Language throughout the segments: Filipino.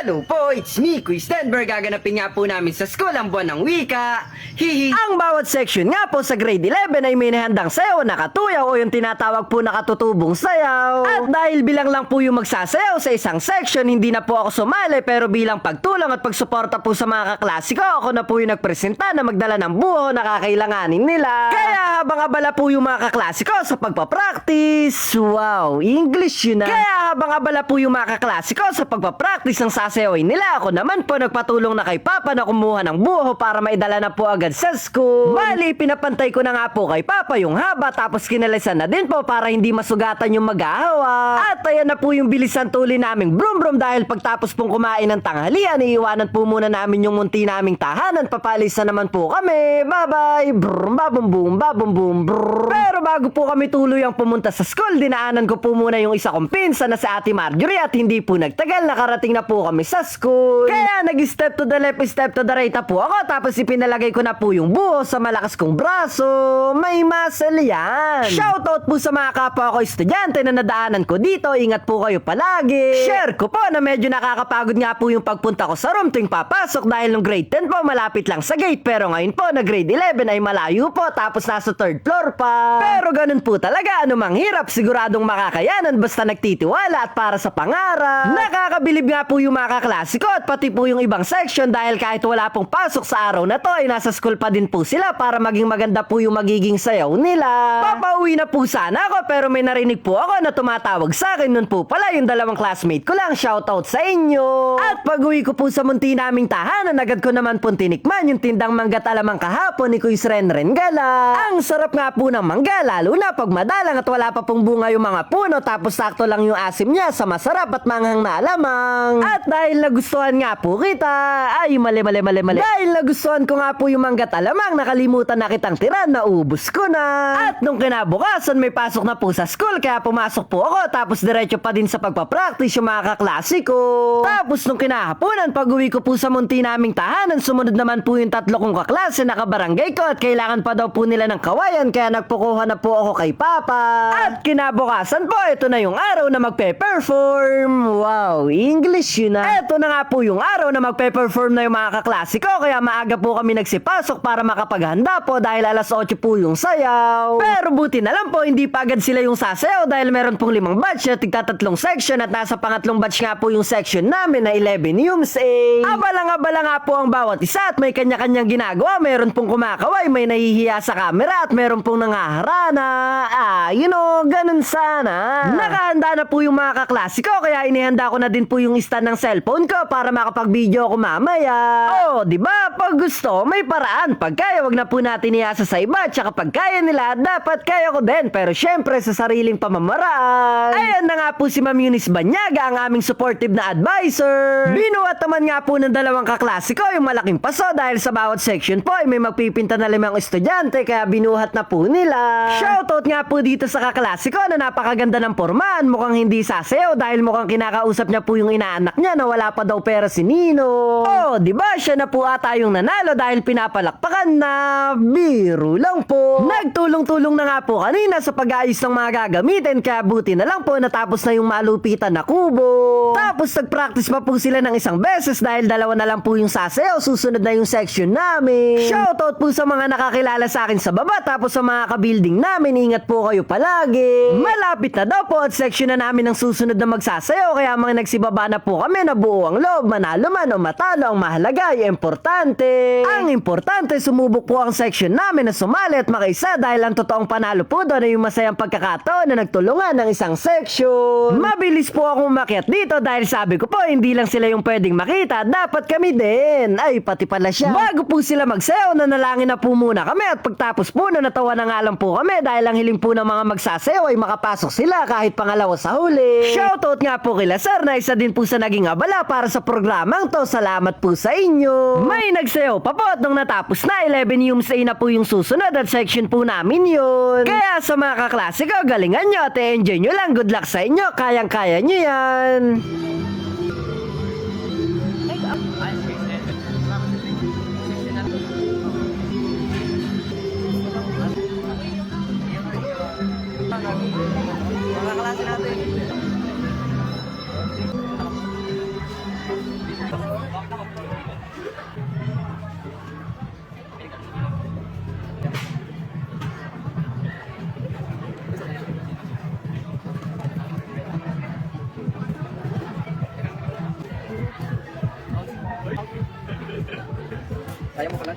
Hello po, it's me, Kuy Stenberg. Gaganapin nga po namin sa school ang buwan ng wika. Hihi. Ang bawat section nga po sa grade 11 ay may nahandang sayaw na katuyaw o yung tinatawag po na katutubong sayaw. At dahil bilang lang po yung magsasayaw sa isang section, hindi na po ako sumali, pero bilang pagtulong at pagsuporta po sa mga kaklase ko, ako na po yung nagpresenta na magdala ng buho na kakailanganin nila. Kaya habang abala po yung mga kaklase ko sa pagpapractice, wow, English yun na. Kaya habang abala po yung mga kaklase ko sa pagpapractice ng sasayawin nila, ako naman po nagpatulong na kay Papa na kumuha ng buho para maidala na po agad sa school. Bali, pinapantay ko na nga po kay Papa yung haba, tapos kinalisan na din po para hindi masugatan yung mag-ahawa. At ayan na po yung bilisan tuli naming brum-brum dahil pagtapos pong kumain ng tanghalian, iiwanan po muna namin yung munti naming tahanan. Papalis na naman po kami. Bye-bye. Brum, babum, boom, babum, boom, brrr. Pero bago po kami tuluyang pumunta sa school, dinaanan ko po muna yung isa kong pinsan na si Ate Marjorie at hindi po nagtagal, nakarating na po kami sa school. Kaya nag-step to the left, step to the right na po ako, tapos ipinalagay ko na po yung buho sa malakas kong braso. May muscle yan. Shoutout po sa mga kapwa ko estudyante na nadaanan ko dito. Ingat po kayo palagi. Share ko po na medyo nakakapagod nga po yung pagpunta ko sa room tuwing papasok dahil nung grade 10 po malapit lang sa gate, pero ngayon po na grade 11 ay malayo po, tapos nasa 3rd floor pa. Pero ganun po talaga, anumang hirap siguradong makakayanan basta nagtitiwala at para sa pangarap. Nakakabilib nga po yung mga kaklase ko at pati po yung ibang section dahil kahit wala pong pasok sa araw na to ay nasa school pa din po sila para maging maganda po yung magiging sayaw nila. Papauwi na po sana ako, pero may narinig po ako na tumatawag sa akin. Nun po pala yung dalawang classmate ko lang. Shoutout sa inyo. At pag uwi ko po sa munti naming tahanan, agad ko naman po tinikman yung tindang manggat alamang kahapon ni Kuy Renren Gala. Ang sarap nga po ng mangga, lalo na pag madalang at wala pa pong bunga yung mga puno, tapos sakto lang yung asim niya sa masarap at manghang na alamang. At dahil nagustuhan nga po kita, ay mali. Dahil nagustuhan ko nga po yung manggat alamang, nakalimutan na kitang tiran, naubos ko na. At nung kinabukasan may pasok na po sa school, kaya pumasok po ako, tapos diretso pa din sa pagpapractice yung mga kaklase ko. Tapos nung kinahaponan, pag uwi ko po sa munti naming tahanan, sumunod naman po yung tatlo kong kaklase na kabarangay ko at kailangan pa daw po nila ng kawayan, kaya nagpukuha na po ako kay Papa. At kinabukasan po, ito na yung araw na magpe-perform. Wow, English yun na. Ito na nga po yung araw na magpe-perform na yung mga kaklase ko, kaya maaga po kami nagsipasok para makapaghanda po dahil alas 8 po yung sayaw. Pero buti na lang po, hindi pa agad sila yung sasayaw dahil meron pong 5 batch na tigtatatlong section at nasa pangatlong batch nga po yung section namin na 11 Yums A. Abala nga po ang bawat isa at may kanya-kanyang ginagawa. Meron pong kumakaway, may nahihiya sa camera at meron pong nangaharana. Ganun sana. Nakahanda na po yung mga kaklase ko, kaya inihanda ko na din po yung stand ng cellphone ko para makapag-video ako mamaya. Diba? Pag gusto, may paraan. Pag kaya, wag na po natin iasa sa iba. Tsaka pag kaya nila, dapat kaya ko din. Pero syempre, sa sariling pamamaraan. Ayan na nga po si Ma'am Eunice Banyaga, ang aming supportive na advisor. Binuhat naman nga po ng dalawang kaklase ko yung malaking paso dahil sa bawat section po ay may magpipinta na 5 estudyante, kaya binuhat na po nila. Shoutout nga po dito sa kaklase ko na napakaganda ng pormahan. Mukhang hindi sasayaw dahil mukhang kinakausap niya po yung inaanak niya na wala pa daw pera si Nino. Diba? Siya na po ata yung nanalo dahil pinapalakpakan na. Biro lang po. Nagtulong-tulong na nga po kanina sa pag-ayos ng mga gagamitin, kaya buti na lang po natapos na yung malupitan na kubo. Tapos nag-practice pa po sila ng isang beses dahil 2 na lang po yung sasayaw. Susunod na yung section namin. Shoutout po sa mga nakakilala sa akin sa baba, tapos sa mga ka-building namin, ingat po kayo palagi. Malapit na daw po at section na namin ang susunod na magsasayaw, kaya mga nagsibaba na po kami na buo ang loob. Manalo man o matalo, ang mahalaga ay importante. Ang importante, sumubok po ang section namin na sumali at makaisa dahil ang totoong panalo po doon ay yung masayang pagkakataon na nagtulungan ng isang section. Mabilis po akong umakyat dito dahil sabi ko po, hindi lang sila yung pwedeng makita, dapat kami din. Ay, pati pala siya. Bago po sila magsayaw, nanalangin na po muna kami at pagtapos po na natawa na nga lang po kami dahil ang hiling po ng mga magsasayaw ay makapasok sila kahit pangalawa sa huli. Shoutout nga po kila Sir na isa din po sa naging abala para sa programang to. Salamat po sa inyo. May nagsayaw pa po at nung natapos na, 11 Yums A na po yung susunod at section po namin yun. Kaya sa mga kaklase ko, galingan nyo at enjoy nyo lang. Good luck sa inyo. Kayang-kaya nyo yan. Mga klase natin. Kaya mo pala.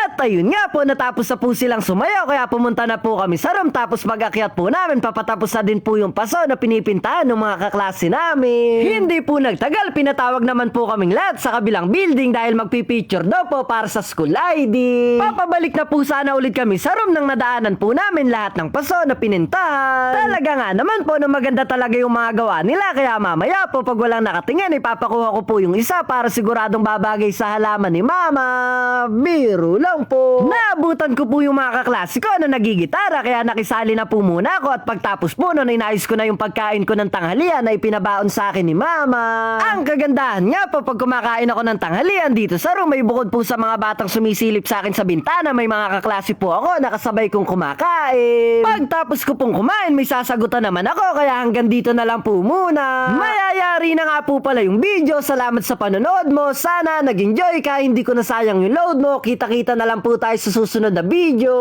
At ayun nga po, natapos na po silang sumayaw kaya pumunta na po kami sa room. Tapos pag-akyat po namin, papatapos na din po yung paso na pinipintahan ng mga kaklase namin. Hindi po nagtagal, pinatawag naman po kaming lahat sa kabilang building dahil magpipicture daw po para sa school ID. Papabalik na po sana ulit kami sa room nang nadaanan po namin lahat ng paso na pinintahan. Talaga nga naman po na maganda talaga yung mga gawa nila, kaya mamaya po pag walang nakatingin ipapakuha ko po yung isa para siguradong babagay sa halaman ni mama. Biro lang po. Naabutan ko po yung mga kaklase ko na nagigitara kaya nakisali na po muna ako at pagtapos po nun inayos ko na yung pagkain ko ng tanghalian na ipinabaon sa akin ni mama. Ang kagandahan nga po pag kumakain ako ng tanghalian dito sa room, may bukod po sa mga batang sumisilip sa akin sa bintana, may mga kaklase po ako nakasabay kong kumakain. Pagtapos ko pong kumain, may sasagutan naman ako kaya hanggang dito na lang po muna. Mayayari na nga po pala yung video. Salamat sa panonood mo. Sana nag-enjoy ka, hindi ko nasayang yung load mo. Kita-kita na lang po tayo sa susunod na video.